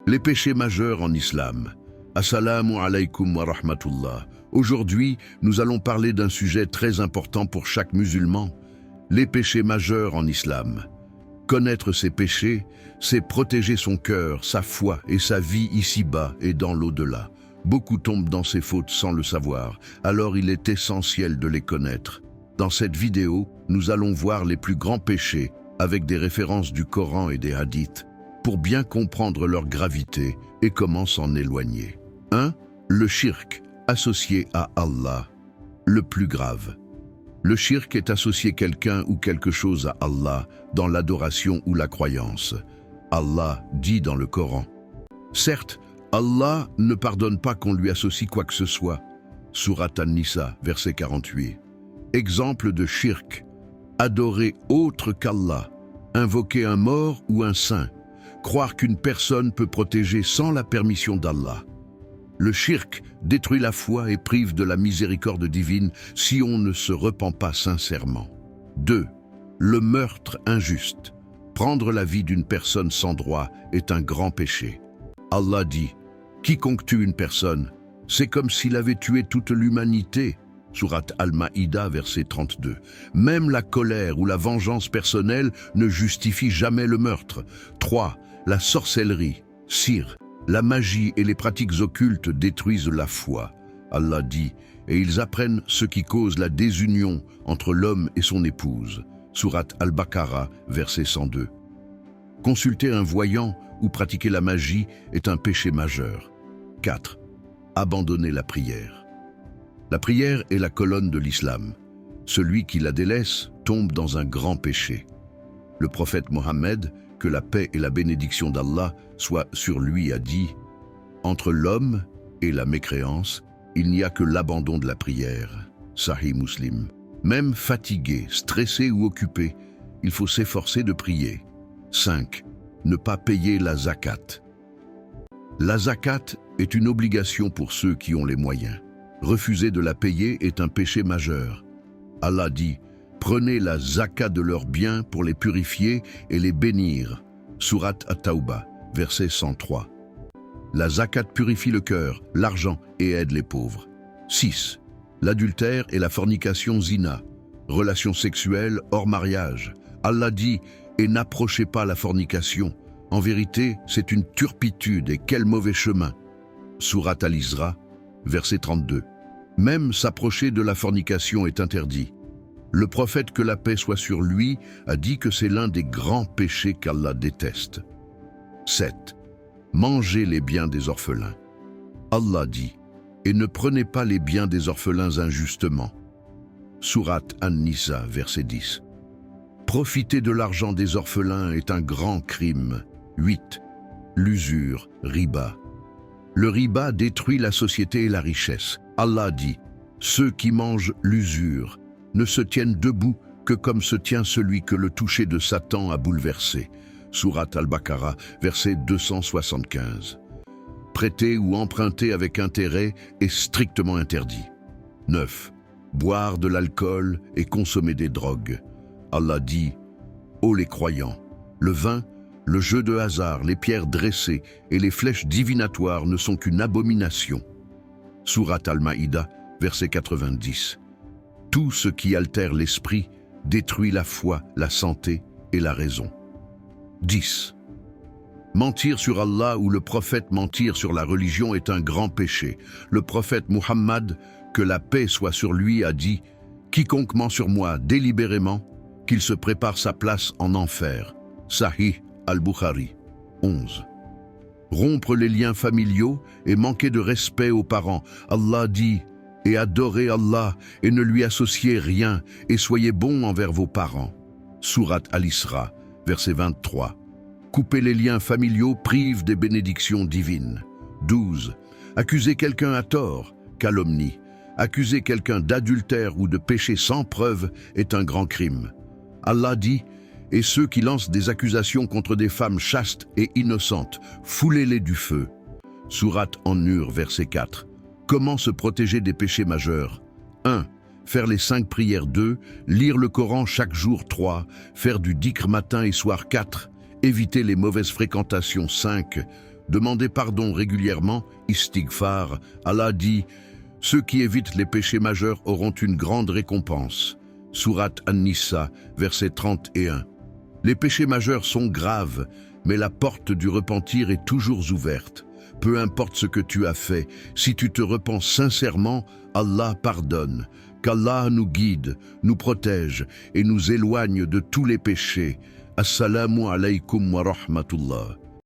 Les péchés majeurs en islam. Assalamu alaikum wa rahmatullah. Aujourd'hui, nous allons parler d'un sujet très important pour chaque musulman, les péchés majeurs en islam. Connaître ses péchés, c'est protéger son cœur, sa foi et sa vie ici-bas et dans l'au-delà. Beaucoup tombent dans ces fautes sans le savoir, alors il est essentiel de les connaître. Dans cette vidéo, nous allons voir les plus grands péchés avec des références du Coran et des hadiths pour bien comprendre leur gravité et comment s'en éloigner. 1. Le shirk, associé à Allah, le plus grave. Le shirk est associer quelqu'un ou quelque chose à Allah dans l'adoration ou la croyance. Allah dit dans le Coran. Certes, Allah ne pardonne pas qu'on lui associe quoi que ce soit. Sourate An-Nisa, verset 48. Exemple de shirk, adorer autre qu'Allah, invoquer un mort ou un saint, croire qu'une personne peut protéger sans la permission d'Allah. Le shirk détruit la foi et prive de la miséricorde divine si on ne se repent pas sincèrement. 2. Le meurtre injuste. Prendre la vie d'une personne sans droit est un grand péché. Allah dit, « Quiconque tue une personne, c'est comme s'il avait tué toute l'humanité. » Sourate Al-Maïda, verset 32. Même la colère ou la vengeance personnelle ne justifie jamais le meurtre. 3. La sorcellerie, sir, la magie et les pratiques occultes détruisent la foi. Allah dit, et ils apprennent ce qui cause la désunion entre l'homme et son épouse. Sourate Al-Baqarah, verset 102. Consulter un voyant ou pratiquer la magie est un péché majeur. 4. Abandonner la prière. La prière est la colonne de l'islam. Celui qui la délaisse tombe dans un grand péché. Le prophète Mohammed, que la paix et la bénédiction d'Allah soient sur lui, a dit « Entre l'homme et la mécréance, il n'y a que l'abandon de la prière. » Sahih Muslim. Même fatigué, stressé ou occupé, il faut s'efforcer de prier. 5. Ne pas payer la zakat. La zakat est une obligation pour ceux qui ont les moyens. Refuser de la payer est un péché majeur. Allah dit « Prenez la zakat de leurs biens pour les purifier et les bénir. » Sourate At-Tawbah, verset 103. La zakat purifie le cœur, l'argent et aide les pauvres. 6. L'adultère et la fornication zina. Relations sexuelles hors mariage. Allah dit « Et n'approchez pas la fornication. En vérité, c'est une turpitude et quel mauvais chemin. » Sourate Al-Isra, verset 32. Même s'approcher de la fornication est interdit. Le prophète, que la paix soit sur lui, a dit que c'est l'un des grands péchés qu'Allah déteste. 7. Manger les biens des orphelins. Allah dit « Et ne prenez pas les biens des orphelins injustement. » Sourate An-Nisa, verset 10. Profiter de l'argent des orphelins est un grand crime. 8. L'usure, riba. Le riba détruit la société et la richesse. Allah dit « Ceux qui mangent l'usure ne se tiennent debout que comme se tient celui que le toucher de Satan a bouleversé. » Sourate Al-Baqarah, verset 275. Prêter ou emprunter avec intérêt est strictement interdit. 9. Boire de l'alcool et consommer des drogues. Allah dit « Ô les croyants, le vin, le jeu de hasard, les pierres dressées et les flèches divinatoires ne sont qu'une abomination. » Sourate Al-Maïda, verset 90. Tout ce qui altère l'esprit détruit la foi, la santé et la raison. 10. Mentir sur Allah ou le prophète, mentir sur la religion est un grand péché. Le prophète Muhammad, que la paix soit sur lui, a dit « Quiconque ment sur moi délibérément, qu'il se prépare sa place en enfer. » Sahih Al-Bukhari. 11. Rompre les liens familiaux et manquer de respect aux parents. Allah dit « Et adorez Allah et ne lui associez rien et soyez bons envers vos parents. » Sourate Al-Isra, verset 23. Couper les liens familiaux prive des bénédictions divines. 12. Accuser quelqu'un à tort, calomnie. Accuser quelqu'un d'adultère ou de péché sans preuve est un grand crime. Allah dit « Et ceux qui lancent des accusations contre des femmes chastes et innocentes, foulez-les du feu. » Sourate An-Nur, verset 4. Comment se protéger des péchés majeurs? 1. Faire les 5 prières. 2. Lire le Coran chaque jour. 3. Faire du dhikr matin et soir. 4. Éviter les mauvaises fréquentations. 5. Demandez pardon régulièrement, istighfar. Allah dit, ceux qui évitent les péchés majeurs auront une grande récompense. Sourate An-Nisa, verset 31. Les péchés majeurs sont graves, mais la porte du repentir est toujours ouverte. Peu importe ce que tu as fait, si tu te repens sincèrement, Allah pardonne. Qu'Allah nous guide, nous protège et nous éloigne de tous les péchés. Assalamu alaykum wa rahmatullah.